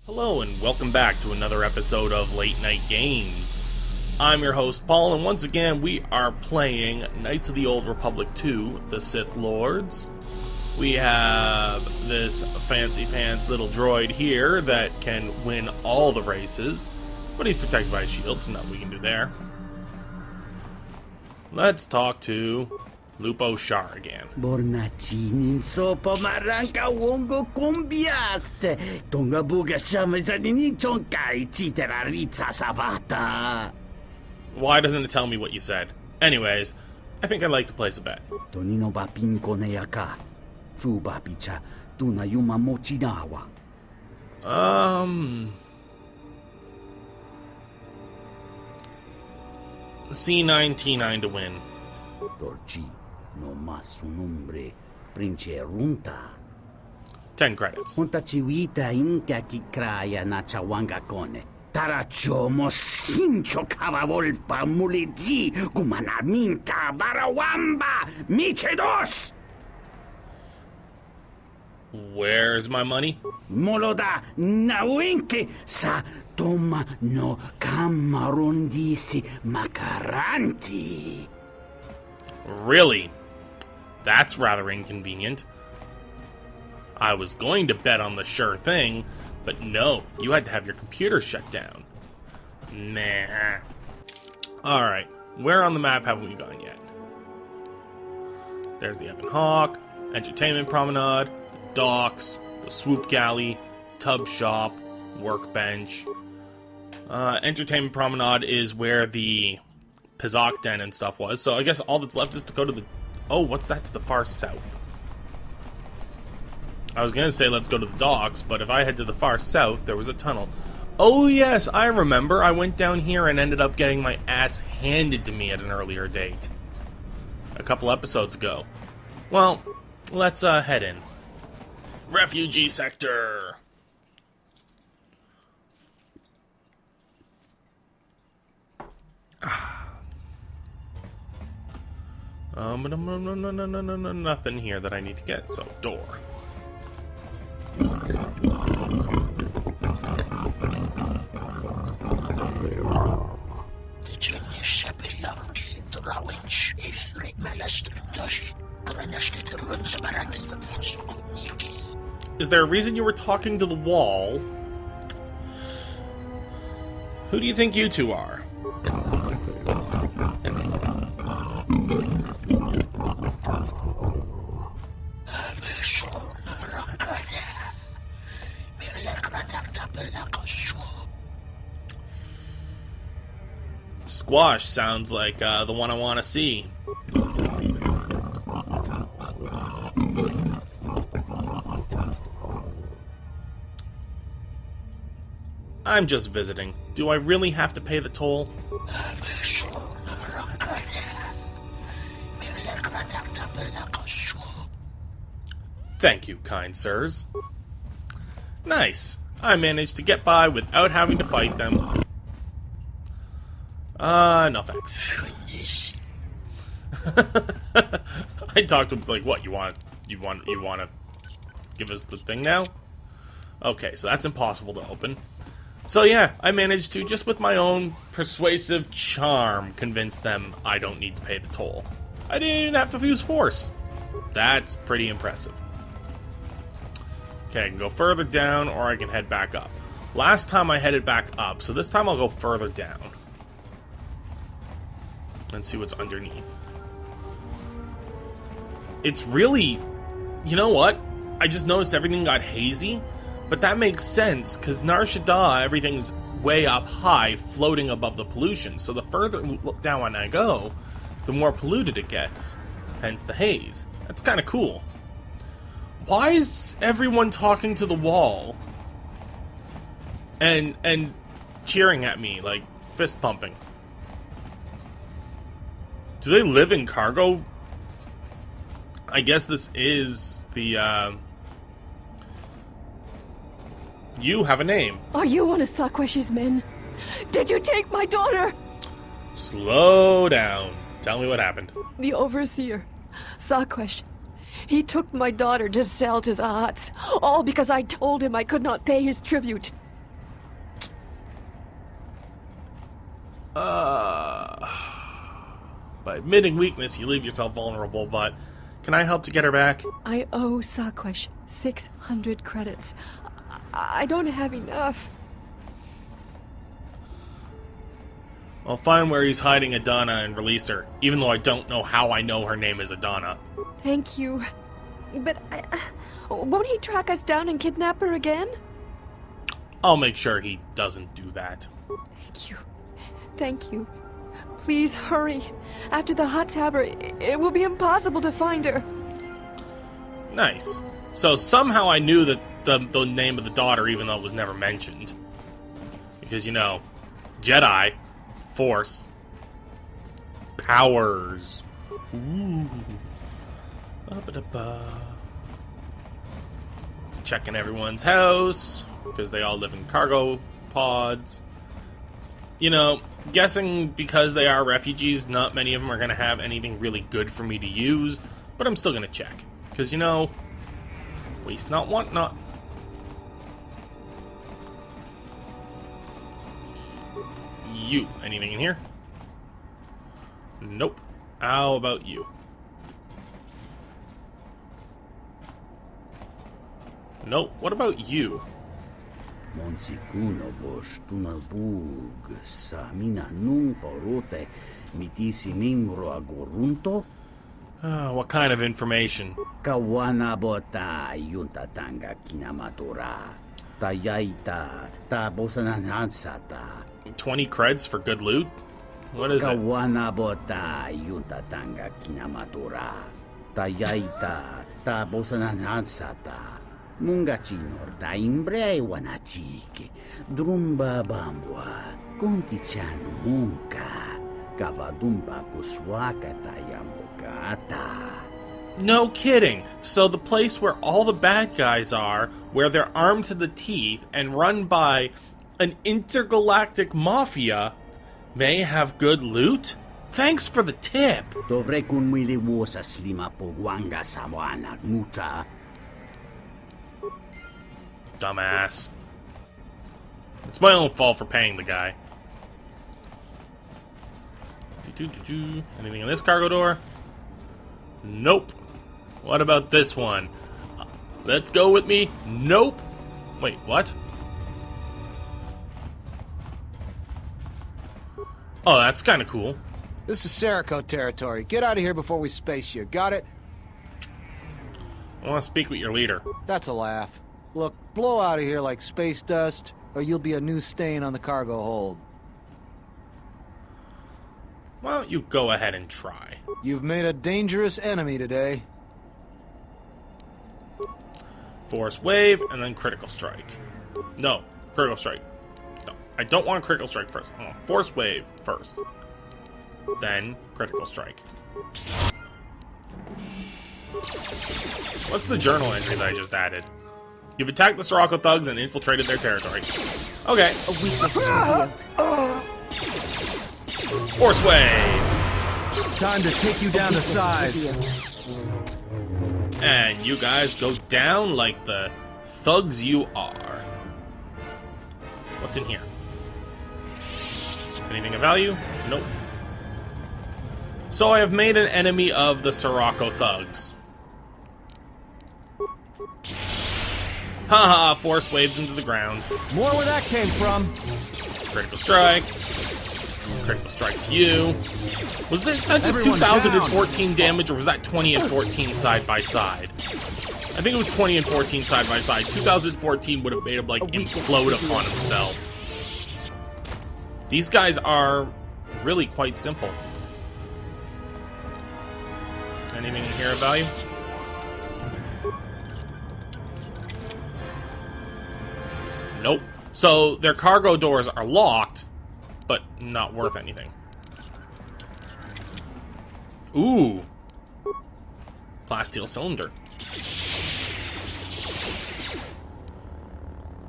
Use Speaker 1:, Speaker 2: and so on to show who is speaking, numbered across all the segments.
Speaker 1: Hello and welcome back to another episode of Late Night Games. I'm your host Paul, and once again we are playing Knights of the Old Republic 2, the Sith Lords. We have this fancy pants little droid here that can win all the races, but he's protected by a shield, so nothing we can do there. Let's talk to Lupo Shar again.
Speaker 2: Bornacinin sopo maranka wongo kumbiaste. Tonga buga shamazanini chonkai chiteraritza sabata.
Speaker 1: Why doesn't it tell me what you said? Anyways, I think I'd like to place a bet.
Speaker 2: Tonino bapin koneyaka. Chuba picha. Tuna yuma mochinawa.
Speaker 1: C9 T9 to win.
Speaker 2: Dorji. No mas un nombre. Prince Runta.
Speaker 1: 10 credits.
Speaker 2: Punta chiwita inka kikraya na chawanga kone. Tarachomo sincho kavavolpa muliji kumanaminta barawamba michedos.
Speaker 1: Where's my money?
Speaker 2: Moloda nawinke sa toma no kamarundisi makaranti.
Speaker 1: Really? That's rather inconvenient. I was going to bet on the sure thing, but no, you had to have your computer shut down. Nah. Alright, where on the map haven't we gone yet? There's the Ebon Hawk, Entertainment Promenade, the docks, the Swoop Galley, Tub Shop, Workbench. Entertainment Promenade is where the Pizak Den and stuff was, so I guess all that's left is to go to the... Oh, what's that to the far south? I was gonna say let's go to the docks, but if I head to the far south, there was a tunnel. Oh yes, I remember. I went down here and ended up getting my ass handed to me at an earlier date. A couple episodes ago. Well, let's head in. Refugee sector! Nothing here that I need to get, so door. Is there a reason you were talking to the wall? Who do you think you two are? Squash sounds like the one I want to see. I'm just visiting. Do I really have to pay the toll? Thank you, kind sirs. Nice. I managed to get by without having to fight them. No thanks. I talked to him, it's like, what, you want to give us the thing now? Okay, so that's impossible to open. So yeah, I managed to, just with my own persuasive charm, convince them I don't need to pay the toll. I didn't even have to use force. That's pretty impressive. Okay, I can go further down, or I can head back up. Last time I headed back up, so this time I'll go further down. And see what's underneath. It's really... You know what? I just noticed everything got hazy, but that makes sense, because Nar Shaddaa, everything's way up high, floating above the pollution, so the further down I go, the more polluted it gets. Hence the haze. That's kind of cool. Why is everyone talking to the wall? And cheering at me, like, fist pumping? Do they live in cargo? I guess this is the, You have a name.
Speaker 3: Are you one of Sakwesh's men? Did you take my daughter?
Speaker 1: Slow down. Tell me what happened.
Speaker 3: The overseer, Sakwesh. He took my daughter to sell to the Hutts, all because I told him I could not pay his tribute.
Speaker 1: By admitting weakness, you leave yourself vulnerable, but can I help to get her back?
Speaker 3: I owe Sakwesh 600 credits. I don't have enough.
Speaker 1: I'll find where he's hiding Adana and release her, even though I don't know how I know her name is Adana.
Speaker 3: Thank you. But won't he track us down and kidnap her again?
Speaker 1: I'll make sure he doesn't do that.
Speaker 3: Thank you. Thank you. Please hurry. After the hot tabber, it will be impossible to find her.
Speaker 1: Nice. So somehow I knew that the name of the daughter, even though it was never mentioned. Because, you know, Jedi, Force, powers. Ooh. Ba-ba-da-ba. Checking everyone's house, because they all live in cargo pods. You know, guessing because they are refugees, not many of them are going to have anything really good for me to use, but I'm still going to check. Because, you know, waste not, want not. You, anything in here? Nope. How about you? Nope. What about you?
Speaker 2: Monsikuno bosh tunabug sa mina nung porote mitisi mimro agorunto.
Speaker 1: What kind of information?
Speaker 2: Kawana bota yunta tanga kinamatura. Tayaita tabosananansata.
Speaker 1: 20 creds for good loot? What is it?
Speaker 2: Kawana bota yunta tanga kinamatura. Tayaita tabosananansata. Mungachinor ta imbre wanachike. Drumba bambwa. Contichano munka. Kavadumba kuswaka tayamukata.
Speaker 1: No kidding. So the place where all the bad guys are, where they're armed to the teeth and run by an intergalactic mafia, may have good loot? Thanks for the tip.
Speaker 2: Dovre kun mili wosa slima pogwanga sawana nucha.
Speaker 1: Dumbass. It's my own fault for paying the guy. Anything in this cargo door? Nope. What about this one? Let's go with me. Nope. Wait, what? Oh, that's kind of cool.
Speaker 4: This is Serico territory. Get out of here before we space you. Got it?
Speaker 1: I want to speak with your leader.
Speaker 4: That's a laugh. Look, blow out of here like space dust, or you'll be a new stain on the cargo hold.
Speaker 1: Why don't you go ahead and try?
Speaker 4: You've made a dangerous enemy today.
Speaker 1: Force wave, and then critical strike. No, critical strike. No, I don't want critical strike first. I want force wave first. Then critical strike. What's the journal entry that I just added? You've attacked the Sirocco thugs and infiltrated their territory. Okay. Force wave!
Speaker 4: Time to take you down to size.
Speaker 1: And you guys go down like the thugs you are. What's in here? Anything of value? Nope. So I have made an enemy of the Sirocco thugs. Haha, force waved into the ground.
Speaker 4: More where that came from.
Speaker 1: Critical strike. Critical strike to you. Was that just
Speaker 4: Everyone
Speaker 1: 2014
Speaker 4: down.
Speaker 1: damage, or was that 20 and 14 side by side? I think it was 20 and 14 side by side. 2014 would have made him, like, implode upon himself. These guys are really quite simple. Anything in here of value? Nope. So their cargo doors are locked, but not worth anything. Ooh. Plasteel cylinder.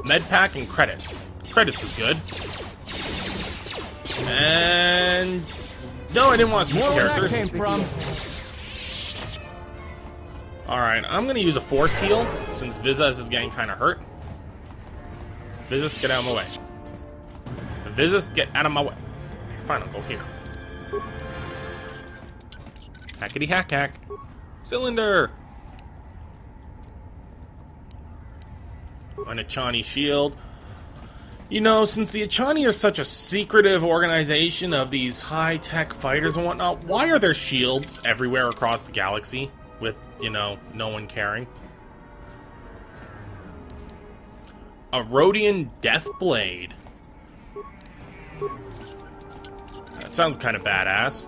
Speaker 1: Med pack and credits. Credits is good. And no, I didn't want to switch
Speaker 4: More where that
Speaker 1: characters.
Speaker 4: came from.
Speaker 1: Alright, I'm gonna use a force heal since Vizas is getting kinda hurt. Vizas, get out of my way. Vizas, get out of my way. fine, I'll go here. Hackety hack hack. Cylinder! An Achani shield. You know, since the Achani are such a secretive organization of these high-tech fighters and whatnot, why are there shields everywhere across the galaxy with, you know, no one caring? A Rhodian Death Blade. That sounds kind of badass.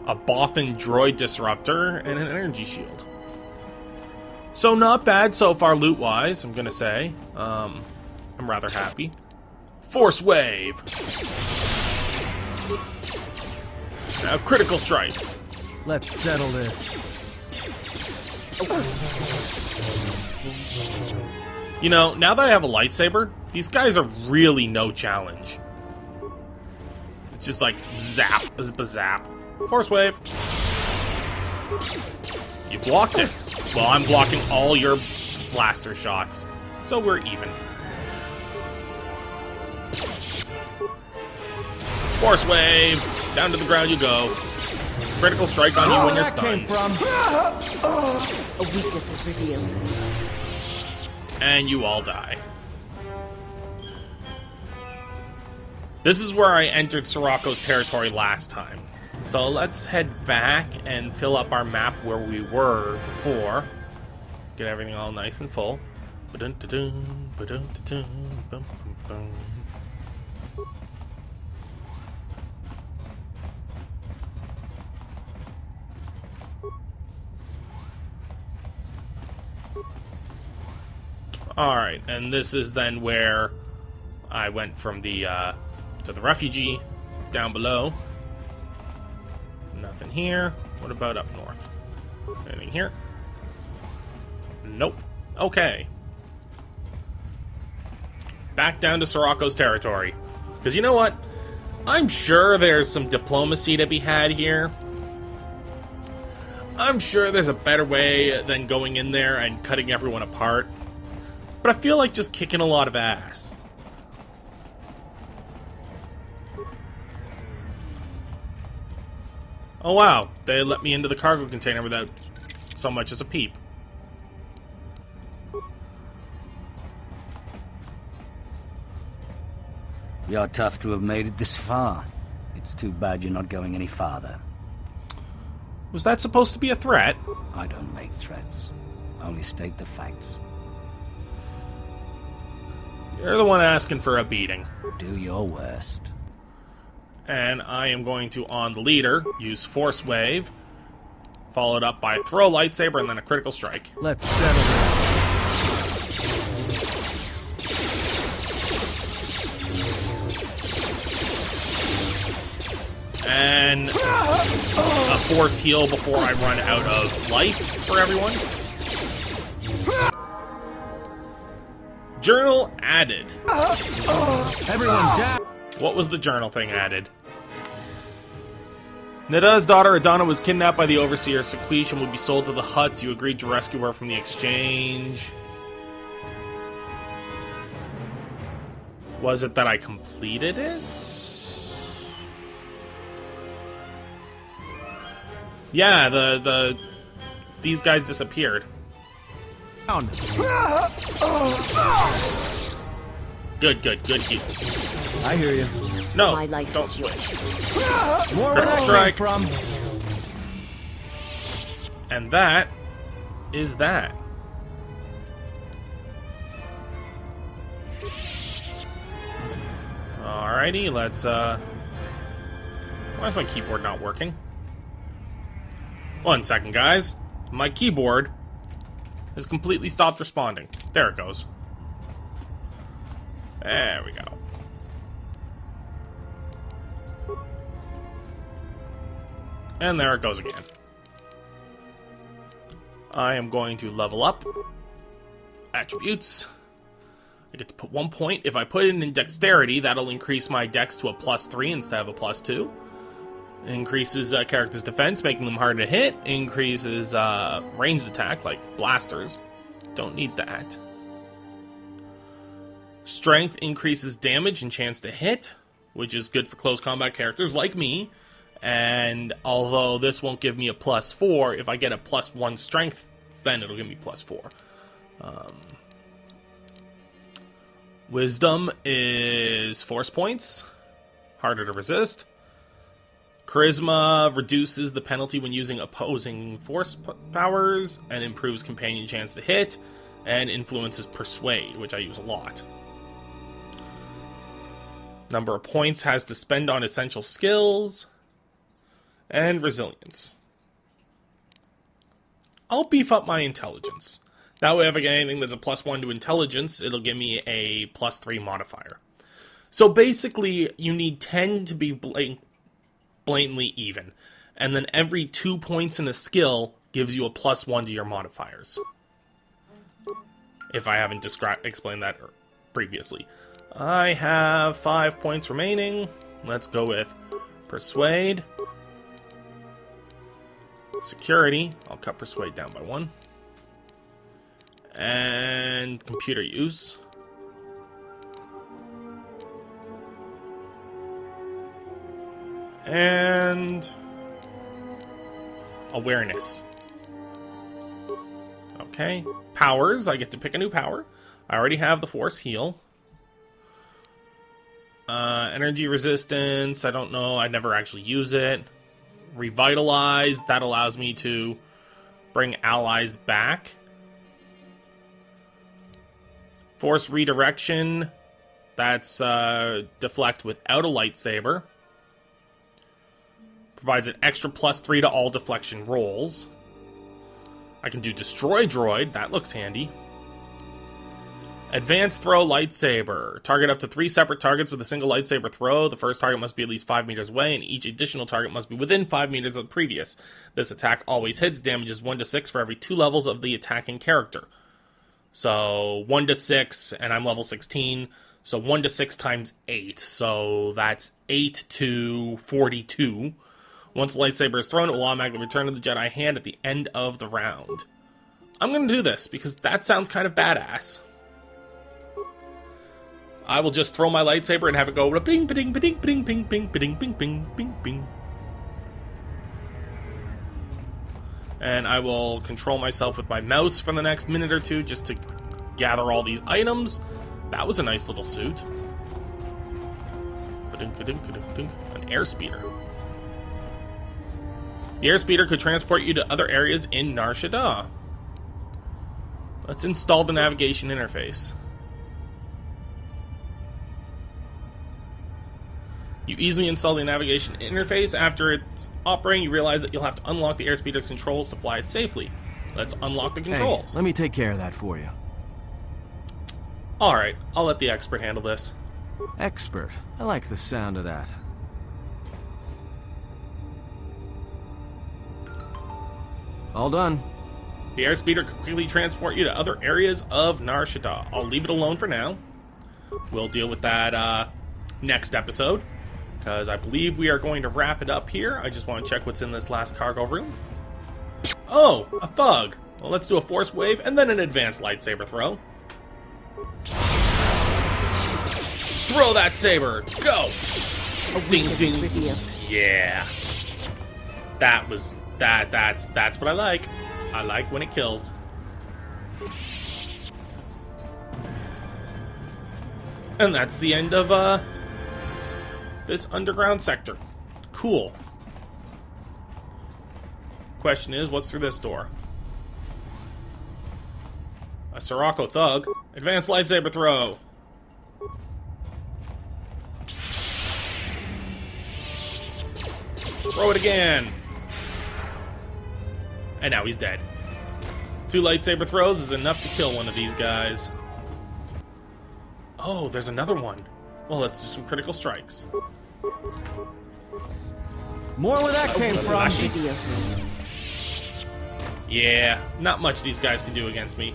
Speaker 1: A Bothan Droid Disruptor and an Energy Shield. So not bad so far loot-wise, I'm gonna say. I'm rather happy. Force Wave! Now critical strikes.
Speaker 4: Let's settle this.
Speaker 1: You know, now that I have a lightsaber, these guys are really no challenge. It's just like zap, zap. Force Wave. You blocked it. Well, I'm blocking all your blaster shots, so we're even. Force Wave! Down to the ground you go. Critical strike on you when you're stunned.
Speaker 5: A weakness is revealed.
Speaker 1: And you all die. This is where I entered Sirocco's territory last time. So let's head back and fill up our map where we were before. Get everything all nice and full. Ba-dun-da-dun, ba-dun-da-dun, bum-bum-bum. Alright, and this is then where I went from the, to the refugee down below. Nothing here. What about up north? Anything here? Nope. Okay. Back down to Sirocco's territory. Because you know what? I'm sure there's some diplomacy to be had here. I'm sure there's a better way than going in there and cutting everyone apart. But I feel like just kicking a lot of ass. Oh wow, they let me into the cargo container without so much as a peep.
Speaker 2: You're tough to have made it this far. It's too bad you're not going any farther.
Speaker 1: Was that supposed to be a threat?
Speaker 2: I don't make threats. I only state the facts.
Speaker 1: You're the one asking for a beating.
Speaker 2: Do your worst.
Speaker 1: And I am going to, on the leader, use Force Wave, followed up by throw lightsaber and then a critical strike.
Speaker 4: Let's settle this.
Speaker 1: And a force heal before I run out of life for everyone. Journal added.
Speaker 4: Everyone down.
Speaker 1: What was the journal thing added? Nada's daughter Adana was kidnapped by the overseer Sequish and would be sold to the Hutts. You agreed to rescue her from the exchange. Was it that I completed it? Yeah, these guys disappeared.
Speaker 4: Down.
Speaker 1: Good heals.
Speaker 4: I hear you.
Speaker 1: No,
Speaker 5: My life.
Speaker 1: don't switch.
Speaker 4: More
Speaker 1: Critical
Speaker 4: where that came
Speaker 1: strike.
Speaker 4: from.
Speaker 1: And that is that. Alrighty, let's, why is my keyboard not working? 1 second, guys. My keyboard has completely stopped responding. There it goes. There we go. And there it goes again. I am going to level up. Attributes. I get to put 1 point. If I put it in dexterity, that'll increase my dex to a +3 instead of a +2. Increases character's defense, making them harder to hit. Increases ranged attack, like blasters. Don't need that. Strength increases damage and chance to hit. which is good for close combat characters like me. And although this won't give me a +4, if I get a +1 strength, then it'll give me +4. Wisdom is force points, harder to resist. Charisma reduces the penalty when using opposing force powers and improves companion chance to hit, and influences persuade, which I use a lot. Number of points has to spend on essential skills, and resilience. I'll beef up my intelligence. That way if I get anything that's a +1 to intelligence, it'll give me a +3 modifier. So basically, you need 10 to be blatantly even. And then every 2 points in a skill gives you a +1 to your modifiers. If I haven't explained that previously. I have 5 points remaining. Let's go with Persuade. Security. I'll cut Persuade down by 1. And computer use. And awareness. Okay. Powers. I get to pick a new power. I already have the Force Heal. Energy resistance. I don't know. I never actually use it. Revitalize. That allows me to bring allies back. Force redirection. That's deflect without a lightsaber. Provides an extra +3 to all deflection rolls. I can do destroy droid. That looks handy. Advanced throw lightsaber. Target up to 3 separate targets with a single lightsaber throw. The first target must be at least 5 meters away, and each additional target must be within 5 meters of the previous. This attack always hits. Damages 1 to 6 for every 2 levels of the attacking character. So 1 to 6, and I'm level 16. So 1 to 6 times 8. So that's 8 to 42. Once the lightsaber is thrown, it will automatically return to the Jedi hand at the end of the round. I'm going to do this because that sounds kind of badass. I will just throw my lightsaber and have it go bing, bing, bing, bing, bing, bing, bing, bing, bing, bing, bing. And I will control myself with my mouse for the next minute or two just to gather all these items. That was a nice little suit. An airspeeder. The airspeeder could transport you to other areas in Nar Shaddaa. Let's install the navigation interface. You easily install the navigation interface. After it's operating, you realize that you'll have to unlock the airspeeder's controls to fly it safely. Let's unlock the controls.
Speaker 6: Hey, let me take care of that for you.
Speaker 1: Alright, I'll let the expert handle this.
Speaker 6: Expert. I like the sound of that. All done.
Speaker 1: The airspeeder can quickly transport you to other areas of Nar Shaddaa. I'll leave it alone for now. We'll deal with that next episode, because I believe we are going to wrap it up here. I just want to check what's in this last cargo room. Oh, a thug. Well, let's do a force wave and then an advanced lightsaber throw. Throw that saber. Go. Ding ding. Yeah. That was that's what I like. I like when it kills. And that's the end of this underground sector. Cool. Question is, what's through this door? A Sirocco thug. Advanced lightsaber throw. Throw it again. And now he's dead. 2 lightsaber throws is enough to kill one of these guys. Oh, there's another one. Well, let's do some critical strikes.
Speaker 4: More where that came from.
Speaker 1: Yeah, not much these guys can do against me.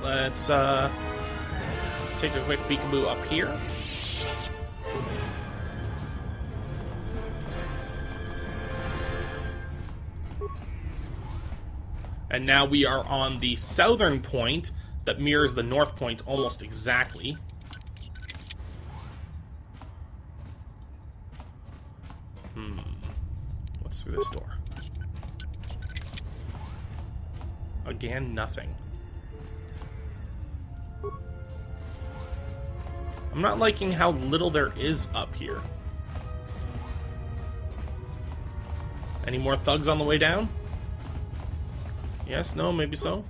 Speaker 1: Let's take a quick peekaboo up here. And now we are on the southern point that mirrors the north point almost exactly. What's through this door? Again, nothing. I'm not liking how little there is up here. Any more thugs on the way down? Yes, no, maybe so.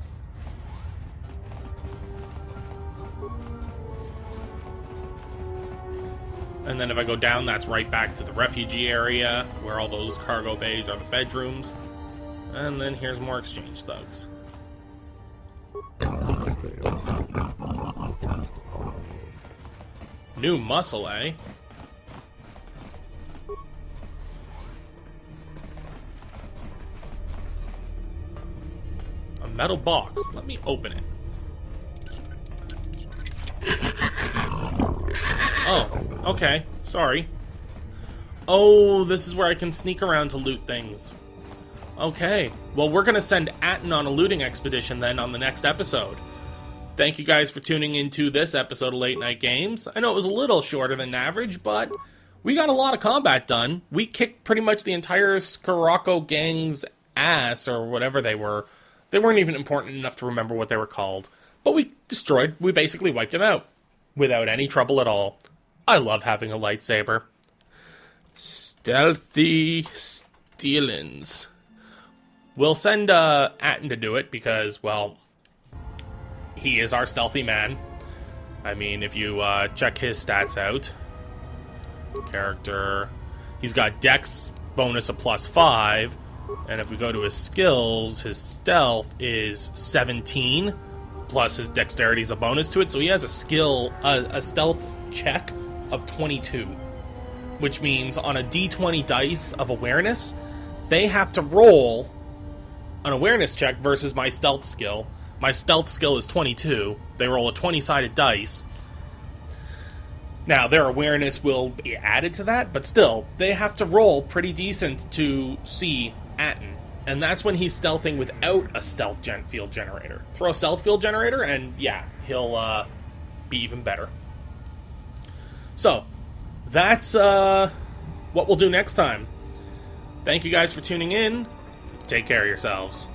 Speaker 1: And then if I go down, that's right back to the refugee area, where all those cargo bays are the bedrooms. And then here's more exchange thugs. New muscle, eh? A metal box. Let me open it. Oh, okay. Sorry. Oh, this is where I can sneak around to loot things. Okay. Well, we're going to send Atten on a looting expedition then on the next episode. Thank you guys for tuning into this episode of Late Night Games. I know it was a little shorter than average, but we got a lot of combat done. We kicked pretty much the entire Scirocco gang's ass, or whatever they were. They weren't even important enough to remember what they were called. But we basically wiped them out. Without any trouble at all. I love having a lightsaber. Stealthy stealings. We'll send Atten to do it because, well, he is our stealthy man. I mean, if you check his stats out. Character. He's got Dex bonus of +5. And if we go to his skills, his stealth is 17. Plus his dexterity is a bonus to it. So he has a stealth check of 22. Which means on a d20 dice of awareness, they have to roll an awareness check versus my stealth skill. My stealth skill is 22. They roll a 20-sided dice. Now, their awareness will be added to that, but still, they have to roll pretty decent to see Atten. And that's when he's stealthing without a stealth field generator. Throw a stealth field generator, and yeah, he'll be even better. So, that's what we'll do next time. Thank you guys for tuning in. Take care of yourselves.